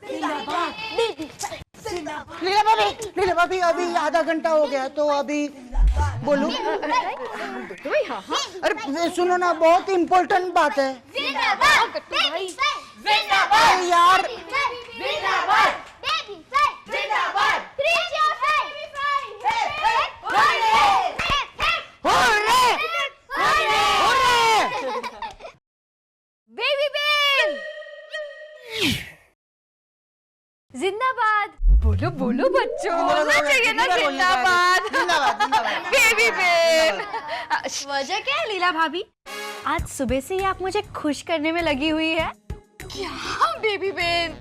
लीला भाभी अभी आधा घंटा हो गया तो अभी बोलूं? अरे सुनो ना, बहुत इम्पोर्टेंट बात है यार। जिंदाबाद। बोलो बोलो बच्चों, बोलना चाहिए ना जिंदाबाद। Baby Ben. वजह क्या है लीला भाभी? आज सुबह से ही आप मुझे खुश करने में लगी हुई है। क्या बेबी बेन,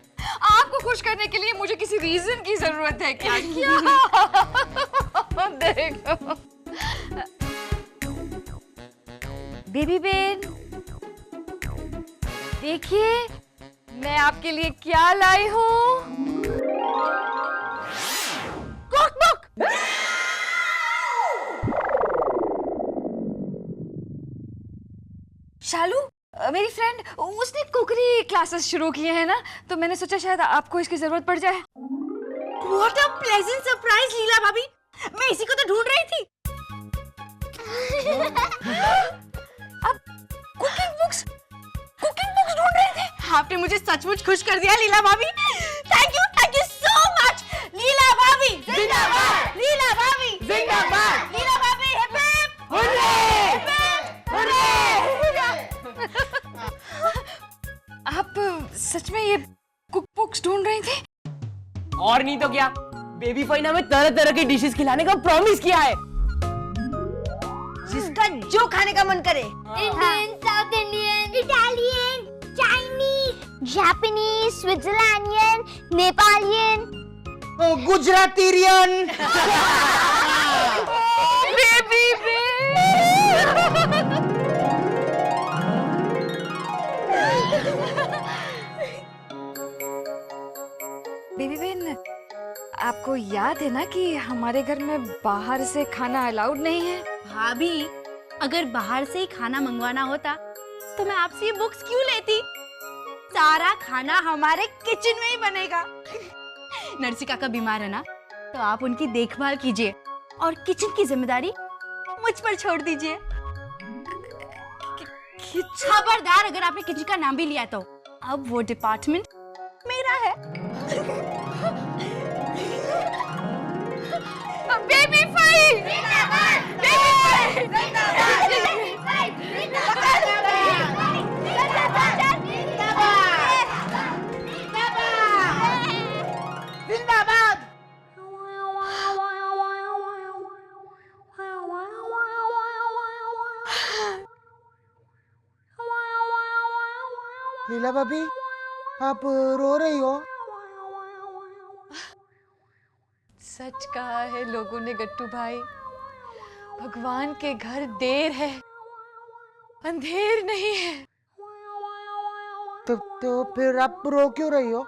आपको खुश करने के लिए मुझे किसी रीजन की जरूरत है क्या? देखो बेबी बेन, देखिए मैं आपके लिए क्या लाई हूँ। शालू, मेरी फ्रेंड, उसने कुकरी क्लासेस शुरू किए हैं ना, तो मैंने सोचा शायद आपको इसकी जरूरत पड़ जाए। What a pleasant surprise, लीला भाभी। मैं इसी को तो ढूंढ रही थी। अब कुकिंग बुक्स ढूंढ रहे थे। आपने मुझे सचमुच खुश कर दिया लीला भाभी। Thank you so much. Leela भाभी जिंदाबाद, लीला भाभी जिंदाबाद, लीला भाभी हिप हिप हुर्रे, आप सच में ये कुक बुक्स ढूंढ रही थी? और नहीं तो क्या, बेबी फाइन हमें तरह तरह की डिशेस खिलाने का प्रॉमिस किया है। जिसका जो खाने का मन करे। Indian, south Indian, Italian, Chinese, Japanese, Switzerlandian, Nepalian, Gujaratirian. Baby बेन, आपको याद है ना कि हमारे घर में बाहर से खाना अलाउड नहीं है? भाभी, अगर बाहर से ही खाना मंगवाना होता तो मैं आपसे ये बुक्स क्यों लेती? सारा खाना हमारे किचन में ही बनेगा। नरसी काका बीमार है ना, तो आप उनकी देखभाल कीजिए और किचन की जिम्मेदारी मुझ पर छोड़ दीजिए। खबरदार, अगर आपने किचन का नाम भी लिया तो अब वो डिपार्टमेंट मेरा है। Baby fine! जिंदाबाद। लीला भाभी, आप रो रही हो? सच कहा है लोगों ने गट्टू भाई, भगवान के घर देर है, अंधेर नहीं है। तो फिर आप रो क्यों रही हो?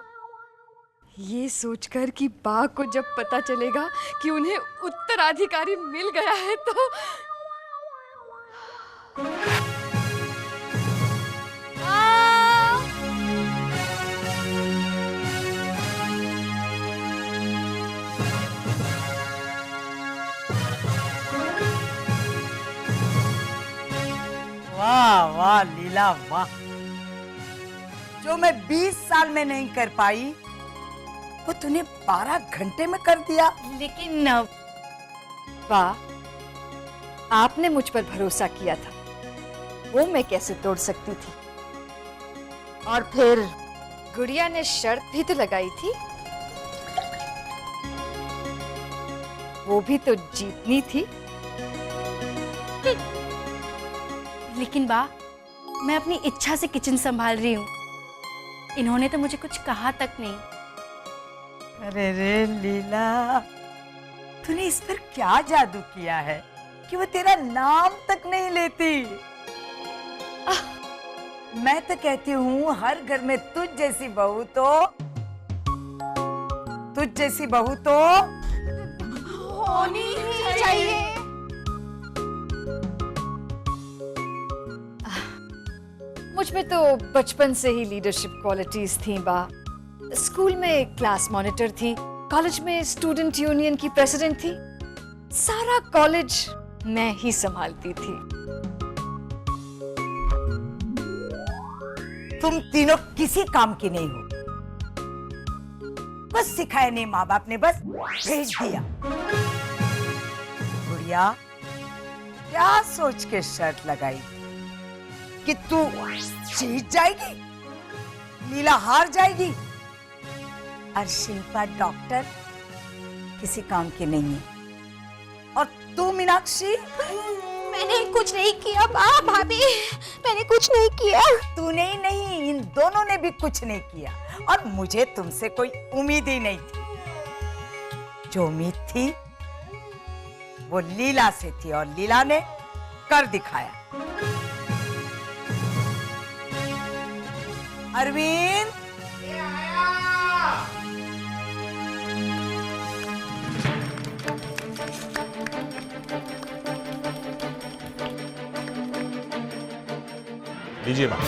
ये सोचकर कि बा को जब पता चलेगा कि उन्हें उत्तराधिकारी मिल गया है तो वाह वाह लीला वाह, जो मैं 20 साल में नहीं कर पाई वो तूने 12 घंटे में कर दिया। लेकिन बा, आपने मुझ पर भरोसा किया था, वो मैं कैसे तोड़ सकती थी? और फिर गुड़िया ने शर्त भी तो लगाई थी, वो भी तो जीतनी थी। लेकिन बा, मैं अपनी इच्छा से किचन संभाल रही हूँ, इन्होंने तो मुझे कुछ कहा तक नहीं। अरे रे लीला, तूने इस पर क्या जादू किया है कि वो तेरा नाम तक नहीं लेती? मैं तो कहती हूँ हर घर में तुझ जैसी बहू तो होनी ही चाहिए। मुझ में तो बचपन से ही लीडरशिप क्वालिटीज थी बा, स्कूल में क्लास मॉनिटर थी, कॉलेज में स्टूडेंट यूनियन की प्रेसिडेंट थी। सारा कॉलेज मैं ही संभालती थी। तुम तीनों किसी काम की नहीं हो। बस सिखाया नहीं माँ बाप ने, बस भेज दिया। गुड़िया, क्या सोच के शर्त लगाई कि तू जीत जाएगी, लीला हार जाएगी, और शिल्पा डॉक्टर किसी काम की नहीं है, और तू मीनाक्षी? मैंने कुछ नहीं किया भाभी, मैंने कुछ नहीं किया। तूने ही नहीं, इन दोनों ने भी कुछ नहीं किया, और मुझे तुमसे कोई उम्मीद ही नहीं थी। जो उम्मीद थी वो लीला से थी, और लीला ने कर दिखाया। अरविंद, लीजिए माँ।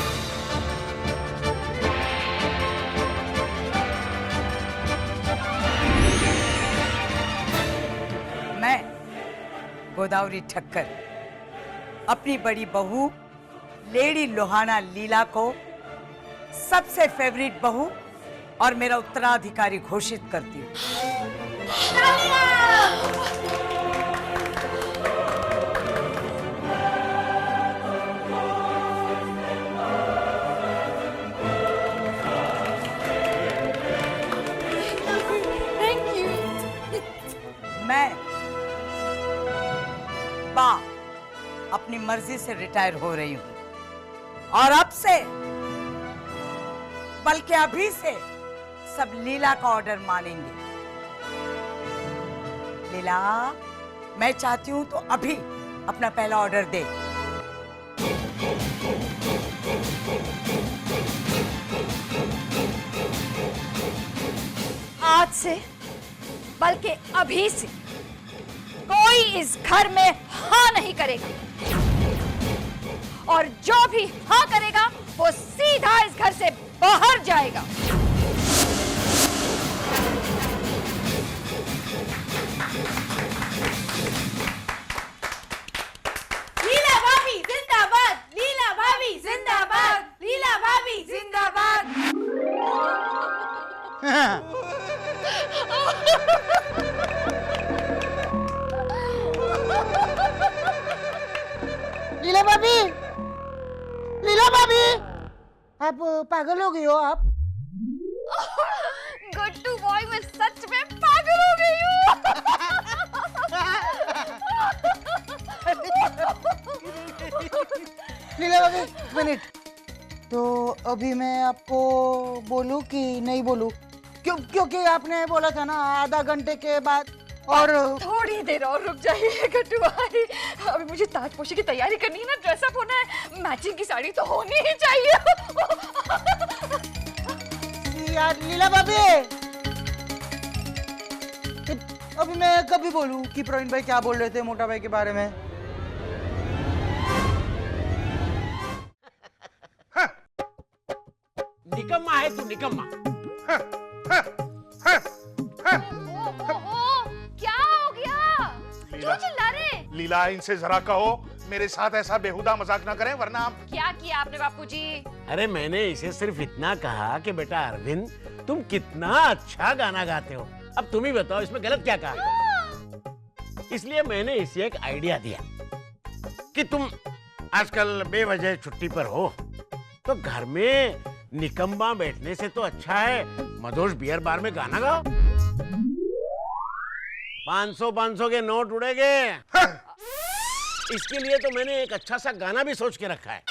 मैं गोदावरी ठक्कर अपनी बड़ी बहू लेडी लोहाना लीला को सबसे फेवरेट बहू और मेरा उत्तराधिकारी घोषित करती हूँ। मैं बा अपनी मर्जी से रिटायर हो रही हूँ, और अब से, बल्कि अभी से, सब लीला का ऑर्डर मानेंगे। लीला, मैं चाहती हूँ तो अभी अपना पहला ऑर्डर दे। आज से, बल्कि अभी से, कोई इस घर में हाँ नहीं करेगा, और जो भी हाँ करेगा वो सीधा इस घर से बाहर जाएगा। लीला भाभी जिंदाबाद, लीला भाभी जिंदाबाद, लीला भाभी जिंदाबाद। लीला भाभी, लीला भाभी, आप पागल हो गई हो आप? गुड्डू बॉय, मैं सच में पागल हो गई हूँ। लीला भाभी, मिनट। तो अभी मैं आपको बोलूं कि नहीं बोलूं? क्योंकि आपने बोला था ना आधा घंटे के बाद, और थोड़ी देर और रुक जाइए गुड्डू भाई। अभी मुझे ताजपोशी की तैयारी करनी है ना, ड्रेसअप होना है, मैचिंग की साड़ी तो होनी ही चाहिए। यार लीला भाभी, अभी मैं कभी बोलूं कि प्रवीण भाई क्या बोल रहे थे मोटा भाई के बारे में? निकम्मा है तू, निकम्मा। क्या हो गया? क्यों चिल्ला रहे? लीला, इनसे जरा कहो मेरे साथ ऐसा बेहुदा मजाक ना करें, वरना आप। क्या किया आपने बापूजी? अरे मैंने इसे सिर्फ इतना कहा कि बेटा अरविंद, तुम कितना अच्छा गाना गाते हो। अब तुम ही बताओ इसमें गलत क्या कहा। इसलिए मैंने इसे एक आइडिया दिया कि तुम आजकल बेवजह छुट्टी पर हो, तो घर में निकम्मा बैठने से तो अच्छा है मधोश बियर बार में गाना गाओ। 500 के नोट उड़ेंगे। इसके लिए तो मैंने एक अच्छा सा गाना भी सोच के रखा है।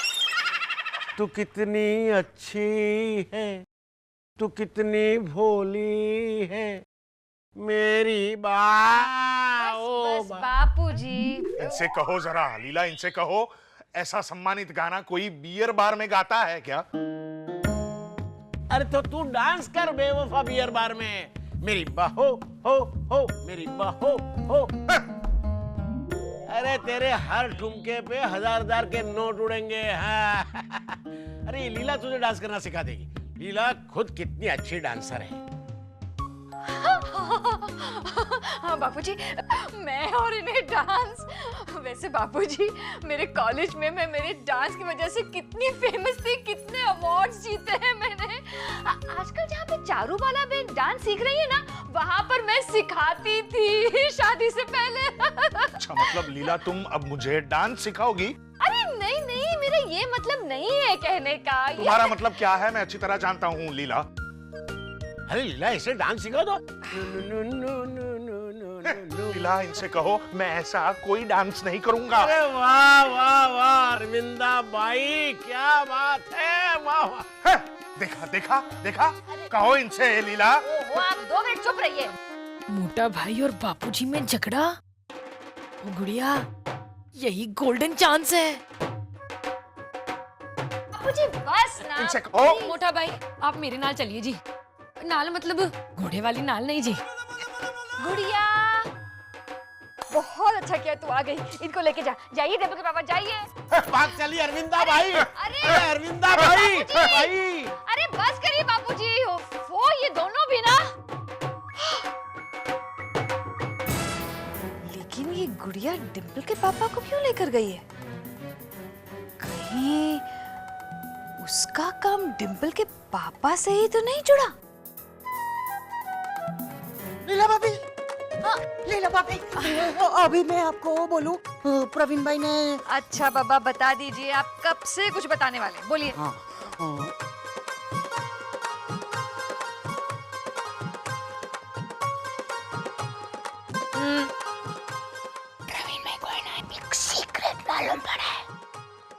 तू कितनी अच्छी है, तू कितनी भोली है मेरी बस बापूजी। इनसे कहो जरा, लीला, इनसे कहो ऐसा सम्मानित गाना कोई बियर बार में गाता है क्या? अरे तो तू डांस कर बेवफा बियर बार में। मेरी बहो हो मेरी बहो हो। अरे तेरे हर ठुमके पे 1000 के नोट उड़ेंगे। हाँ। अरे लीला तुझे डांस करना सिखा देगी। लीला खुद कितनी अच्छी डांसर है। हाँ बापूजी, मैं और इन्हें डांस। वैसे बापूजी, मेरे कॉलेज में मैं मेरे डांस की वजह से कितनी फेमस थी, कितने अवार्ड्स जीते हैं मैंने। आजकल जहाँ पे चारूबाला बहन डांस सीख रही है ना, वहाँ पर मैं सिखाती थी शादी से पहले। अच्छा, मतलब लीला तुम अब मुझे डांस सिखाओगी? अरे नहीं नहीं, मेरा ये मतलब नहीं है कहने का। तुम्हारा मतलब क्या है मैं अच्छी तरह जानता हूँ लीला। अरे लीला इसे डांस सिखा दो। लीला इनसे कहो मैं ऐसा कोई डांस नहीं करूंगा। अरे वाह वाह वाह अरविंदा बाई, क्या बात है, वाह वाह। है, देखा देखा देखा, कहो इनसे लीला। ओहो, आप 2 मिनट चुप रहिए। मोटा भाई और बापूजी में झगड़ा। ओ गुड़िया, यही गोल्डन चांस है। बापूजी बस ना। इनसे कहो। मोटा भाई, आप मेरे नाल चलिए जी। नाल मतलब घोड़े वाली नाल नहीं जी। गुड़िया, बहुत अच्छा किया तू आ गई। इनको लेके जा, जाइए डेबू के पापा, जाइए। भाग चली अरविंदा बाई। अरे अरविंदा बाई बाई। अरे बस करिए बापूजी, वो ये दोनों भी ना। लेकिन ये गुड़िया डिम्पल के पापा को क्यों लेकर गई है? कहीं उसका काम डिम्पल के पापा से ही तो नहीं जुड़ा? लीला भाभी, हाँ, लीला भाभी, अभी मैं आपको बोलूं, प्रवीण भाई ने। अच्छा बाबा, बता दीजिए, आप कब से कुछ बताने वाले हैं, बोलिए। हाँ, प्रवीण भाई को है ना एक सीक्रेट मालूम पड़ा है।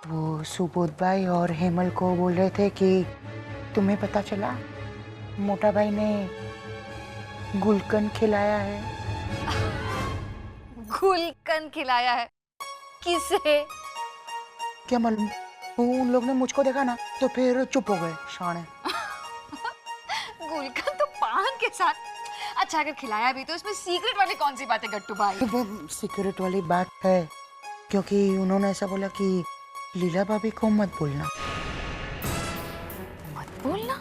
वो सुबोध भाई और हेमल को बोल रहे थे कि तुम्हें पता चला मोटा भाई ने गुलकंद खिलाया है। गुलकंद खिलाया है? किसे? क्या मालूम, उन लोग ने मुझको देखा ना तो फिर चुप हो गए शाणे। गुलकंद तो पान के साथ। अच्छा, अगर खिलाया भी तो इसमें सीक्रेट वाली कौन सी बात है गट्टू भाई? वो सीक्रेट वाली बात है क्योंकि उन्होंने ऐसा बोला कि लीला भाभी को मत बोलना। मत बोलना?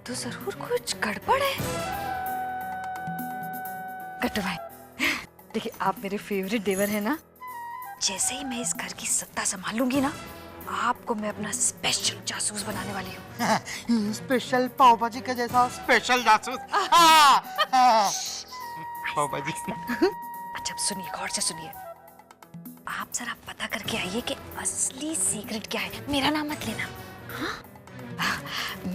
तो जरूर कुछ गड़बड़ है। गट्टू भाई, देखिए आप मेरे फेवरेट देवर हैं ना। जैसे ही मैं इस घर की सत्ता संभालूंगी ना, आपको मैं अपना स्पेशल जासूस बनाने वाली हूँ। स्पेशल पाव भाजी का जैसा स्पेशल जासूस। पाव भाजी। अच्छा सुनिए, गौर से सुनिए। आप जरा पता करके आइए कि असली सीक्रेट क्या है। मेरा नाम मत लेना, हाँ?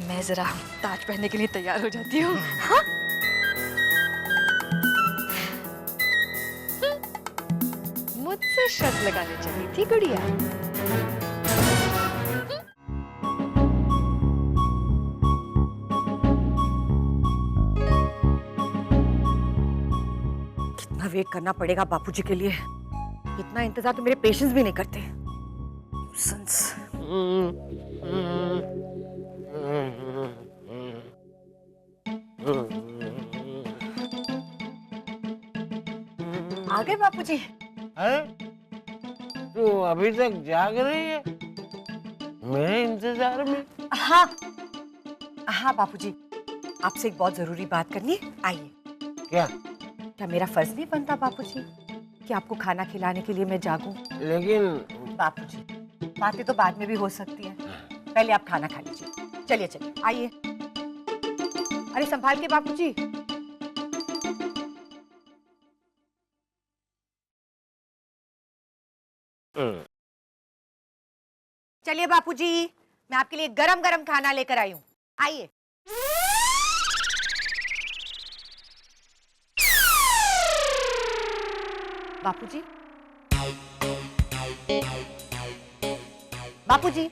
मैं जरा ताज पहनने के लिए तैयार हो जाती हूँ, हाँ? मुझसे शर्त लगाने चली थी गुड़िया। कितना वेट करना पड़ेगा बापूजी के लिए। इतना इंतजार तो मेरे पेशेंस भी नहीं करते। Nuisance। आ गए बापूजी? अरे तू अभी तक जाग रही है मेरे इंतजार में? हाँ हाँ बापूजी, आपसे एक बहुत जरूरी बात करनी है, आइए। क्या मेरा फर्ज नहीं बनता बापूजी कि आपको खाना खिलाने के लिए मैं जागूं? लेकिन बापूजी, बातें तो बाद में भी हो सकती है, पहले आप खाना खा लीजिए। चलिए चलिए आइए। अरे संभाल के बापूजी। चलिए बापूजी, मैं आपके लिए गरम गरम खाना लेकर आई हूँ, आइए। बापूजी, बापूजी,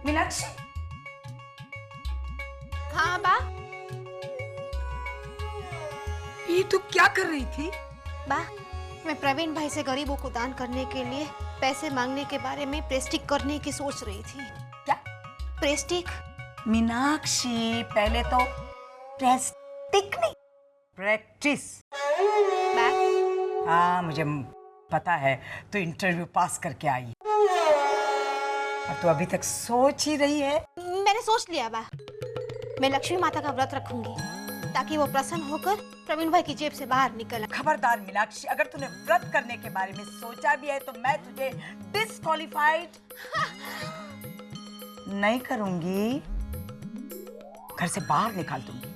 मीनाक्षी, हाँ बा। ये तू क्या कर रही थी? बा, मैं प्रवीण भाई से गरीबों को दान करने के लिए पैसे मांगने के बारे में प्रेस्टिक करने की सोच रही थी। क्या? प्रेस्टिक? मीनाक्षी, पहले तो प्रेस्टिक नहीं, प्रैक्टिस। बा, हाँ, मुझे पता है तू इंटरव्यू पास करके आई और तू अभी तक सोच ही रही है। मैंने सोच लिया बा, मैं लक्ष्मी माता का व्रत रखूंगी ताकि वो प्रसन्न होकर प्रवीण भाई की जेब से बाहर निकल। खबरदार मीनाक्षी, अगर तूने व्रत करने के बारे में सोचा भी है तो मैं तुझे डिस्क्वालिफाइड नहीं करूंगी, घर से बाहर निकाल दूंगी।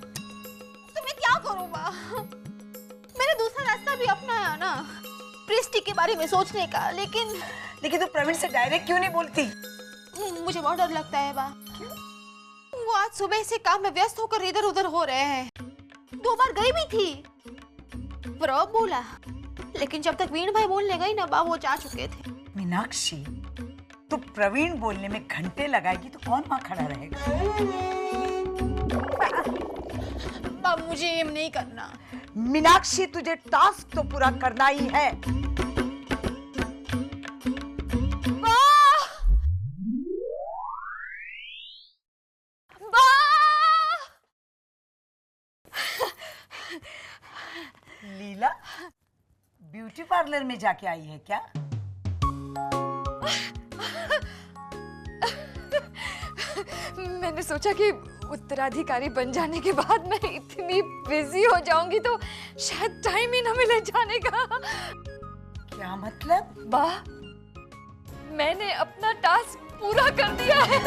तो मैं क्या करूं बा? मैंने दूसरा रास्ता भी अपनाया ना, प्रेस्टिक के बारे में सोचने का, लेकिन तू प्रवीण से डायरेक्ट क्यों नहीं बोलती? मुझे बहुत डर लगता है बा। वो आज सुबह से काम में व्यस्त होकर इधर उधर हो रहे हैं। 2 बार गई भी थी, पर अब बोला, लेकिन जब तक वीण भाई बोलने गई ना बा, वो जा चुके थे। मीनाक्षी, तू प्रवीण बोलने में घंटे लगाएगी तो कौन वहां खड़ा रहेगा? बा, मुझे एम नहीं करना। मीनाक्षी, तुझे टास्क तो पूरा करना ही है। लीला, ब्यूटी पार्लर में जाके आई है क्या? मैंने सोचा कि उत्तराधिकारी बन जाने के बाद मैं इतनी बिजी हो जाऊंगी तो शायद टाइम ही ना मिले जाने का। क्या मतलब? वाह, मैंने अपना टास्क पूरा कर दिया है।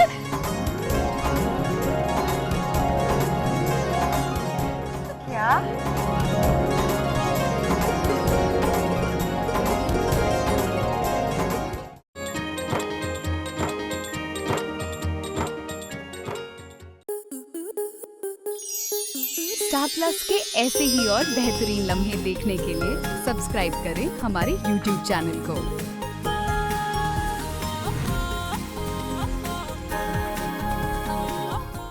क्या? स्टार प्लस के ऐसे ही और बेहतरीन लम्हे देखने के लिए सब्सक्राइब करें हमारे YouTube चैनल को।